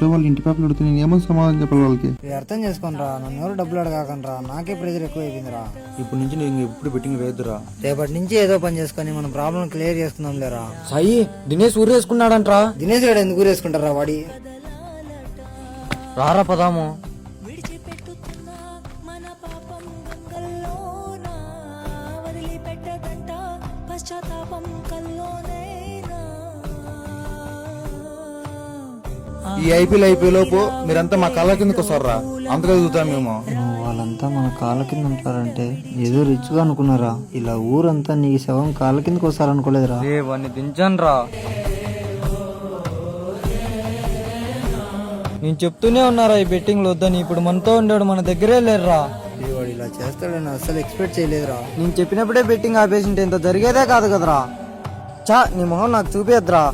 ఇంట్లో వాళ్ళు ఇంటి పేపర్లు అడిగితే నేను ఏమో సమాధానం చెప్పాలి వాళ్ళకి? అర్థం చేసుకోనరా, నన్ను ఎవరు డబ్బులు అడగాకండ్రా, నాకే ప్రెజర్ ఎక్కువ అయిపోయిందిరా. ఇప్పటి నుంచి నేను ఎప్పుడు బెట్టింగ్ వేద్దురా. రేపటి నుంచి ఏదో పని చేసుకొని మనం ప్రాబ్లం క్లియర్ చేసుకుందాం లేరా. సాయి దినేష్ ఊరేసుకున్నాడంట్రా. దినేష్ గడ ఎందుకు ఊరేసుకుంటారా? వాడి రారా పదాము. ఈ ఐపీఎల్ లోపు మీరంతా మా కాళ్ళ కిందకి వస్తారా? అంతగా ఎదుగుతాం మేము. వాళ్ళంతా మన కాళ్ళ కింద ఉంటారంటే ఏదో రిచ్ గా అనుకున్నారా? ఇలా ఊరంతా నీ శవం కాళ్ళ కిందకి వస్తారనుకోలేదురా. వాడిని దించండ్రా. నేను చెప్తూనే ఉన్నారా ఈ బెట్టింగ్ వద్దని. ఇప్పుడు మనతో ఉండేవాడు మన దగ్గరే లేరురా. వాడు ఇలా చేస్తాడని అస్సలు ఎక్స్పెక్ట్ చేయలేదురా. నేను చెప్పినప్పుడే బెట్టింగ్ ఆపేసింటే ఇంత జరిగేదే కాదు కదరా. చా నీ మొహం నాకు చూపేద్దురా.